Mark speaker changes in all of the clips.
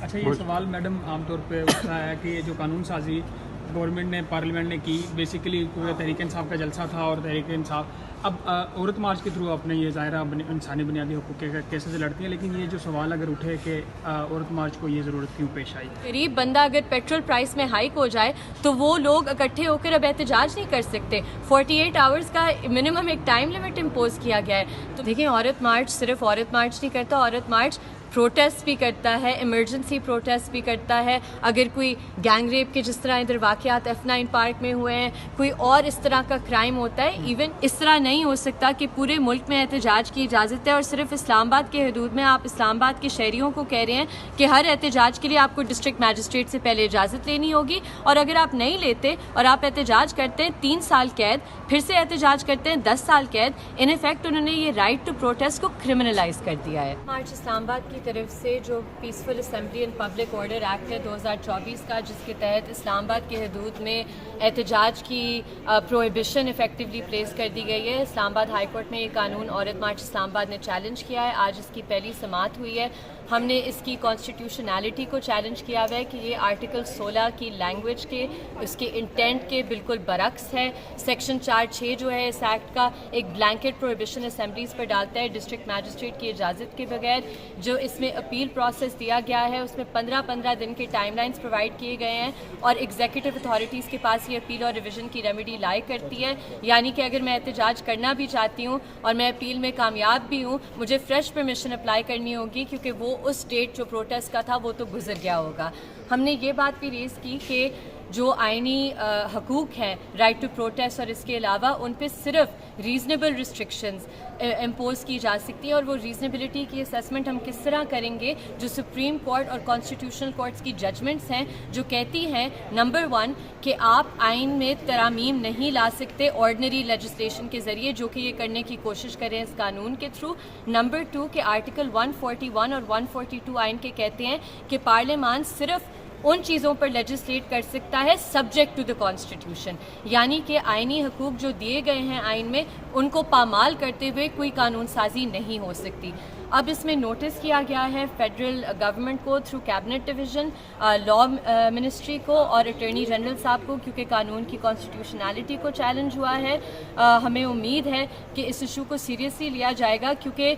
Speaker 1: اچھا یہ سوال میڈم عام طور پہ اٹھتا ہے کہ یہ جو قانون سازی گورنمنٹ نے پارلیمنٹ نے کی بیسیکلی تحریک انصاف کا جلسہ تھا اور تحریک انصاف اب عورت مارچ کے تھرو اپنے یہ ظاہرہ انسانی بنیادی حقوق کے کیسز لڑتی ہیں، لیکن یہ جو سوال اگر اٹھے کہ عورت مارچ کو یہ ضرورت کیوں پیش آئی؟
Speaker 2: غریب بندہ اگر پیٹرول پرائس میں ہائیک ہو جائے تو وہ لوگ اکٹھے ہو کر اب احتجاج نہیں کر سکتے. 48 آورز کا منیمم ایک ٹائم لمٹ امپوز کیا گیا ہے. تو دیکھیں عورت مارچ صرف عورت مارچ نہیں کرتا، عورت مارچ پروٹیسٹ بھی کرتا ہے، ایمرجنسی پروٹیسٹ بھی کرتا ہے. اگر کوئی گینگ ریپ کے جس طرح ادھر واقعات F9 پارک میں ہوئے ہیں، کوئی اور اس طرح کا کرائم ہوتا ہے، ایون اس طرح نہیں ہو سکتا کہ پورے ملک میں احتجاج کی اجازت ہے اور صرف اسلام آباد کے حدود میں آپ اسلام آباد کے شہریوں کو کہہ رہے ہیں کہ ہر احتجاج کے لیے آپ کو ڈسٹرکٹ میجسٹریٹ سے پہلے اجازت لینی ہوگی، اور اگر آپ نہیں لیتے اور آپ احتجاج کرتے ہیں 3 سال قید، پھر سے احتجاج کرتے ہیں 10 سال قید. ان افیکٹ انہوں نے یہ رائٹ ٹو پروٹیسٹ کو کرمنلائز کر دیا ہے. مارچ اسلام آباد کی طرف سے جو peaceful assembly and public order act ہے 2024 کا، جس کے تحت اسلام آباد کے حدود میں احتجاج کی پروہیبیشن افیکٹولی پلیس کر دی گئی ہے. اسلام آباد ہائی کورٹ میں یہ قانون عورت مارچ اسلام آباد نے چیلنج کیا ہے. آج اس کی پہلی سماعت ہوئی ہے. ہم نے اس کی کانسٹیٹیوشنالٹی کو چیلنج کیا ہوا ہے کہ یہ آرٹیکل 16 کی لینگویج کے، اس کے انٹینٹ کے بالکل برعکس ہے. سیکشن 4(6) جو ہے اس ایکٹ کا ایک بلینکٹ پروہیبیشن اسمبلیز پر ڈالتا ہے ڈسٹرکٹ میجسٹریٹ کی اجازت کے بغیر. جو اس میں اپیل پروسیس دیا گیا ہے اس میں 15 دن کے ٹائم لائنز پرووائڈ کیے گئے ہیں، اور ایگزیکٹو اتھارٹیز کے پاس یہ اپیل اور ریویژن کی ریمیڈی لائی کرتی ہے. یعنی کہ اگر میں احتجاج کرنا بھی چاہتی ہوں اور میں اپیل میں کامیاب بھی ہوں، مجھے فریش پرمیشن اپلائی کرنی ہوگی، کیونکہ وہ اس ڈیٹ جو پروٹیسٹ کا تھا وہ تو گزر گیا ہوگا. ہم نے یہ بات بھی ریز کی کہ جو آئینی حقوق ہیں رائٹ ٹو پروٹیسٹ، اور اس کے علاوہ ان پہ صرف ریزنیبل ریسٹرکشنز امپوز کی جا سکتی ہیں، اور وہ ریزنیبلٹی کی اسیسمنٹ ہم کس طرح کریں گے؟ جو سپریم کورٹ اور کانسٹیٹیوشنل کورٹس کی ججمنٹس ہیں جو کہتی ہیں نمبر 1 کہ آپ آئین میں ترامیم نہیں لا سکتے آرڈنری لیجسلیشن کے ذریعے، جو کہ یہ کرنے کی کوشش کریں اس قانون کے تھرو. نمبر 2 کہ آرٹیکل 141 اور 142 آئین کے کہتے ہیں کہ پارلیمان صرف ان چیزوں پر لیجسلیٹ کر سکتا ہے سبجیکٹ ٹو دا کانسٹیٹیوشن، یعنی کہ آئینی حقوق جو دیے گئے ہیں آئین میں ان کو پامال کرتے ہوئے کوئی قانون سازی نہیں ہو سکتی. اب اس میں نوٹس کیا گیا ہے فیڈرل گورنمنٹ کو through cabinet division, law ministry کو اور اٹارنی جنرل صاحب کو، کیونکہ قانون کی کانسٹیٹیوشنالٹی کو چیلنج ہوا ہے. ہمیں امید ہے کہ اس ایشو کو سیریسلی لیا جائے گا، کیونکہ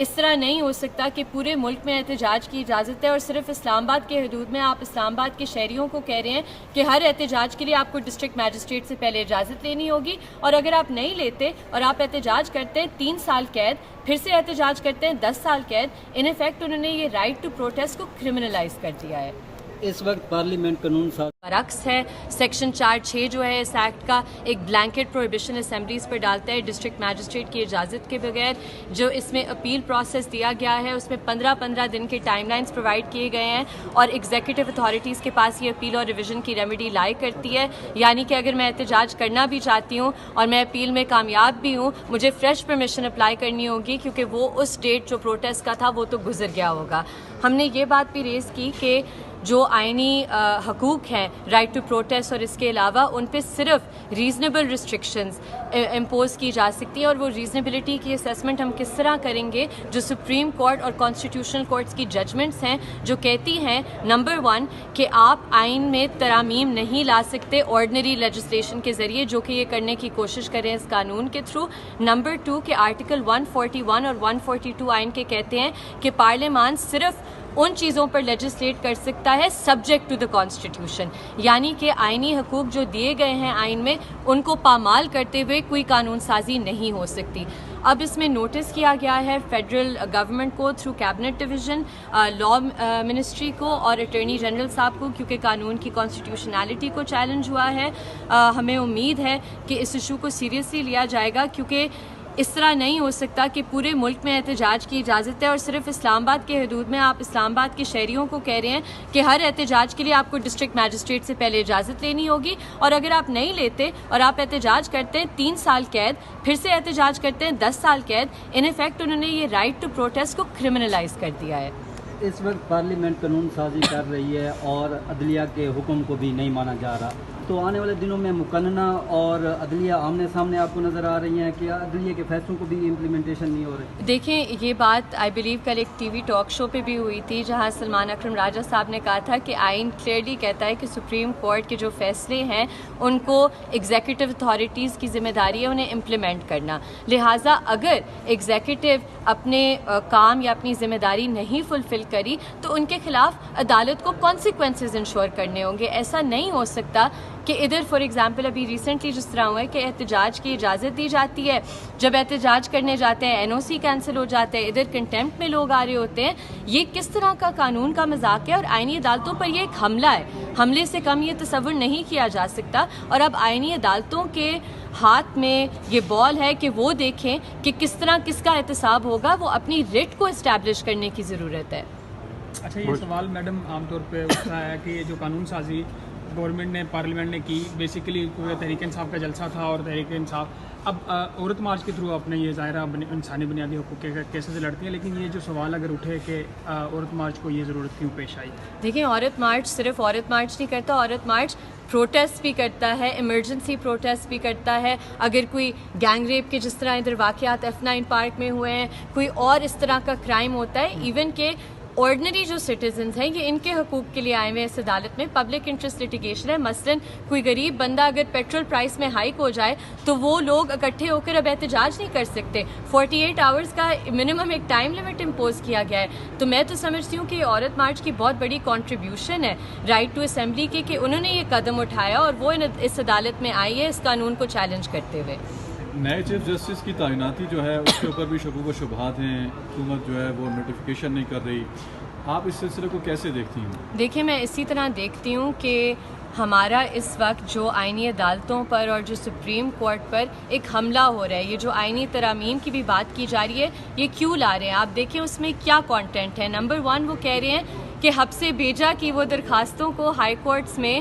Speaker 2: اس طرح نہیں ہو سکتا کہ پورے ملک میں احتجاج کی اجازت ہے اور صرف اسلام آباد کے حدود میں آپ اسلام آباد کے شہریوں کو کہہ رہے ہیں کہ ہر احتجاج کے لیے آپ کو ڈسٹرکٹ میجسٹریٹ سے پہلے اجازت لینی ہوگی، اور اگر آپ نہیں لیتے اور آپ احتجاج کرتے ہیں 3 سال قید، پھر سے احتجاج کرتے ہیں 10 سال قید. ان افیکٹ انہوں نے یہ رائٹ ٹو پروٹیسٹ کو کرمنلائز کر دیا ہے.
Speaker 3: اس وقت پارلیمنٹ قانون
Speaker 2: برعکس ہے. سیکشن 4(6) جو ہے اس ایکٹ کا ایک بلینکٹ پروہیبیشن اسمبلیز پر ڈالتا ہے ڈسٹرکٹ میجسٹریٹ کی اجازت کے بغیر. جو اس میں اپیل پروسیس دیا گیا ہے اس میں 15 دن کے ٹائم لائنز پرووائڈ کیے گئے ہیں، اور ایگزیکٹو اتھارٹیز کے پاس یہ اپیل اور ریویژن کی ریمیڈی لائی کرتی ہے. یعنی کہ اگر میں احتجاج کرنا بھی چاہتی ہوں اور میں اپیل میں کامیاب بھی ہوں، مجھے فریش پرمیشن اپلائی کرنی ہوگی، کیونکہ وہ اس ڈیٹ جو پروٹیسٹ کا تھا وہ تو گزر گیا ہوگا. ہم نے یہ بات بھی ریز کی کہ جو آئینی حقوق ہیں رائٹ ٹو پروٹیسٹ، اور اس کے علاوہ ان پہ صرف ریزنیبل ریسٹرکشنز امپوز کی جا سکتی ہیں، اور وہ ریزنیبلٹی کی اسیسمنٹ ہم کس طرح کریں گے؟ جو سپریم کورٹ اور کانسٹیٹیوشنل کورٹس کی ججمنٹس ہیں جو کہتی ہیں نمبر 1 کہ آپ آئین میں ترامیم نہیں لا سکتے آرڈنری لیجسلیشن کے ذریعے، جو کہ یہ کرنے کی کوشش کریں اس قانون کے تھرو. نمبر 2 کہ آرٹیکل 141 اور 142 آئین کے کہتے ہیں کہ پارلیمان صرف ان چیزوں پر لیجسلیٹ کر سکتا ہے سبجیکٹ ٹو دا کانسٹیٹیوشن، یعنی کہ آئینی حقوق جو دیے گئے ہیں آئین میں ان کو پامال کرتے ہوئے کوئی قانون سازی نہیں ہو سکتی. اب اس میں نوٹس کیا گیا ہے فیڈرل گورنمنٹ کو through cabinet division, law ministry کو اور اٹارنی جنرل صاحب کو، کیونکہ قانون کی کانسٹیٹیوشنالٹی کو چیلنج ہوا ہے. ہمیں امید ہے کہ اس ایشو کو سیریسلی لیا جائے گا، کیونکہ اس طرح نہیں ہو سکتا کہ پورے ملک میں احتجاج کی اجازت ہے اور صرف اسلام آباد کے حدود میں آپ اسلام آباد کے شہریوں کو کہہ رہے ہیں کہ ہر احتجاج کے لیے آپ کو ڈسٹرکٹ میجسٹریٹ سے پہلے اجازت لینی ہوگی، اور اگر آپ نہیں لیتے اور آپ احتجاج کرتے ہیں 3 سال قید، پھر سے احتجاج کرتے ہیں 10 سال قید. ان افیکٹ انہوں نے یہ رائٹ ٹو پروٹیسٹ کو کرمنلائز کر دیا ہے.
Speaker 3: اس وقت پارلیمنٹ قانون سازی کر رہی ہے اور عدلیہ کے حکم کو بھی نہیں مانا جا رہا. تو آنے والے دنوں میں مقننہ اور عدلیہ آمنے سامنے آپ کو نظر آ رہی ہیں کہ عدلیہ کے فیصلوں کو بھی امپلیمنٹیشن نہیں ہو رہی؟
Speaker 2: دیکھیں یہ بات آئی بلیو کل ایک ٹی وی ٹاک شو پہ بھی ہوئی تھی جہاں سلمان اکرم راجہ صاحب نے کہا تھا کہ آئین کلیئرلی کہتا ہے کہ سپریم کورٹ کے جو فیصلے ہیں ان کو ایگزیکٹو اتھارٹیز کی ذمہ داری ہے انہیں امپلیمنٹ کرنا. لہٰذا اگر ایگزیکٹو اپنے کام یا اپنی ذمہ داری نہیں فلفل کری تو ان کے خلاف عدالت کو کانسیکوینسز انشور کرنے ہوں گے. ایسا نہیں ہو سکتا کہ ادھر فار ایگزامپل ابھی ریسنٹلی جس طرح ہوا ہے کہ احتجاج کی اجازت دی جاتی ہے, جب احتجاج کرنے جاتے ہیں این او سی کینسل ہو جاتا ہے, ادھر کنٹیمپٹ میں لوگ آ رہے ہوتے ہیں. یہ کس طرح کا قانون کا مذاق ہے اور آئینی عدالتوں پر یہ ایک حملہ ہے. حملے سے کم یہ تصور نہیں کیا جا سکتا. اور اب آئینی عدالتوں کے ہاتھ میں یہ بال ہے کہ وہ دیکھیں کہ کس طرح کس کا احتساب ہوگا. وہ اپنی ریٹ کو اسٹیبلش کرنے کی ضرورت ہے.
Speaker 1: اچھا, یہ سوال میڈم عام طور پہ اٹھتا ہے کہ یہ جو قانون سازی گورنمنٹ نے پارلیمنٹ نے کی, بیسیکلی تحریک انصاف کا جلسہ تھا اور تحریک انصاف اب عورت مارچ کے تھرو اپنے یہ ظاہرہ انسانی بنیادی حقوق کے کیسز لڑتی ہیں, لیکن یہ جو سوال اگر اٹھے کہ عورت مارچ کو یہ ضرورت کیوں پیش آئی؟
Speaker 2: دیکھیں عورت مارچ صرف عورت مارچ نہیں کرتا, عورت مارچ پروٹیسٹ بھی کرتا ہے, ایمرجنسی پروٹیسٹ بھی کرتا ہے. اگر کوئی گینگ ریپ کے جس طرح ادھر واقعات F9 پارک میں ہوئے ہیں, کوئی اور اس طرح کا کرائم ہوتا ہے, ایون کہ آرڈنری جو سٹیزنز ہیں یہ ان کے حقوق کے لیے آئے ہوئے اس عدالت میں. پبلک انٹرسٹ لٹیگیشن ہے. مثلاً کوئی غریب بندہ اگر پیٹرول پرائس میں ہائیک ہو جائے تو وہ لوگ اکٹھے ہو کر اب احتجاج نہیں کر سکتے. 48 آورز کا منیمم ایک ٹائم لمٹ امپوز کیا گیا ہے. تو میں تو سمجھتی ہوں کہ یہ عورت مارچ کی بہت بڑی کنٹریبیوشن ہے رائٹ ٹو اسمبلی کی, کہ انہوں نے یہ قدم اٹھایا اور وہ اس عدالت میں آئی ہے اس قانون کو چیلنج کرتے ہوئے.
Speaker 4: نئے چیف جسٹس کی تعیناتی جو ہے اس کے اوپر بھی شکوک و شبہات ہیں. حکومت جو ہے وہ نوٹیفیکیشن نہیں کر رہی. آپ اس سلسلے کو کیسے دیکھتی ہیں؟
Speaker 2: دیکھیں میں اسی طرح دیکھتی ہوں کہ ہمارا اس وقت جو آئینی عدالتوں پر اور جو سپریم کورٹ پر ایک حملہ ہو رہا ہے, یہ جو آئینی ترامیم کی بھی بات کی جا رہی ہے, یہ کیوں لا رہے ہیں؟ آپ دیکھیں اس میں کیا کانٹینٹ ہے. نمبر 1 وہ کہہ رہے ہیں کہ حبس بیجا کی وہ درخواستوں کو ہائی کورٹس میں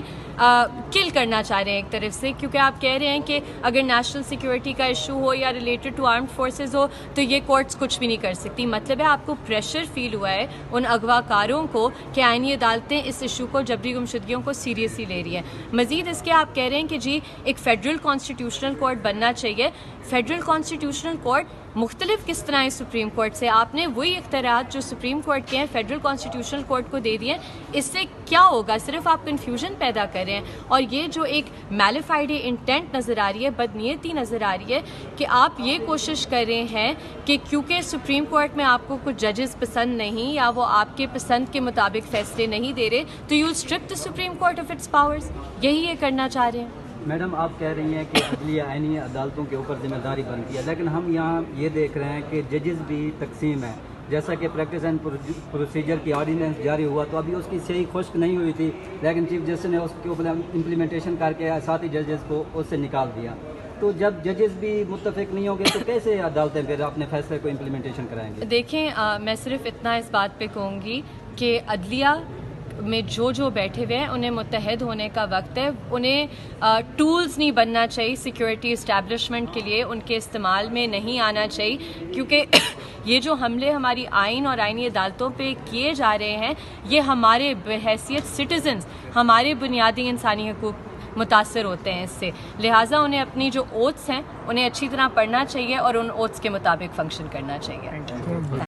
Speaker 2: کل کرنا چاہ رہے ہیں ایک طرف سے, کیونکہ آپ کہہ رہے ہیں کہ اگر نیشنل سیکیورٹی کا ایشو ہو یا ریلیٹڈ ٹو آرمڈ فورسز ہو تو یہ کورٹس کچھ بھی نہیں کر سکتی. مطلب ہے آپ کو پریشر فیل ہوا ہے ان اغوا کاروں کو کہ آئینی عدالتیں اس ایشو کو, جبری گمشدگیوں کو سیریسلی لے رہی ہیں. مزید اس کے آپ کہہ رہے ہیں کہ جی ایک فیڈرل کانسٹیٹیوشنل کورٹ بننا چاہیے. فیڈرل کانسٹیٹیوشنل کورٹ مختلف کس طرح ہے سپریم کورٹ سے؟ آپ نے وہی اختیارات جو سپریم کورٹ کے ہیں فیڈرل کانسٹیٹیوشنل کورٹ کو دے دیے. اس سے کیا ہوگا؟ صرف آپ کنفیوژن پیدا کر رہے ہیں. اور یہ جو ایک میلیفائڈ انٹینٹ نظر آ رہی ہے, بدنیتی نظر آ رہی ہے کہ آپ یہ کوشش کر رہے ہیں کہ کیونکہ سپریم کورٹ میں آپ کو کچھ ججز پسند نہیں یا وہ آپ کے پسند کے مطابق فیصلے نہیں دے رہے تو you strip the Supreme Court of its powers. یہی یہ کرنا چاہ رہے ہیں.
Speaker 3: میڈم آپ کہہ رہی ہیں کہ عدلیہ آئینی عدالتوں کے اوپر ذمہ داری بنتی ہے, لیکن ہم یہاں یہ دیکھ رہے ہیں کہ ججز بھی تقسیم ہیں. جیسا کہ پریکٹس اینڈ پروسیجر کی آرڈیننس جاری ہوا تو ابھی اس کی صحیح خشک نہیں ہوئی تھی, لیکن چیف جسٹس نے اس کے اوپر امپلیمنٹیشن کر کے ساتھی ججز کو اس سے نکال دیا. تو جب ججز بھی متفق نہیں ہوں گے تو کیسے عدالتیں پھر اپنے فیصلے کو امپلیمنٹیشن کرائیں گے؟
Speaker 2: دیکھیں میں صرف اتنا اس بات پہ کہوں گی کہ عدلیہ میں جو بیٹھے ہوئے ہیں انہیں متحد ہونے کا وقت ہے. انہیں ٹولز نہیں بننا چاہیے سیکیورٹی اسٹیبلشمنٹ کے لیے, ان کے استعمال میں نہیں آنا چاہیے, کیونکہ یہ جو حملے ہماری آئین اور آئینی عدالتوں پہ کیے جا رہے ہیں یہ ہمارے بحیثیت سٹیزنز, ہمارے بنیادی انسانی حقوق متاثر ہوتے ہیں اس سے. لہٰذا انہیں اپنی جو اوتھس ہیں انہیں اچھی طرح پڑھنا چاہیے اور ان اوتھس کے مطابق فنکشن کرنا چاہیے.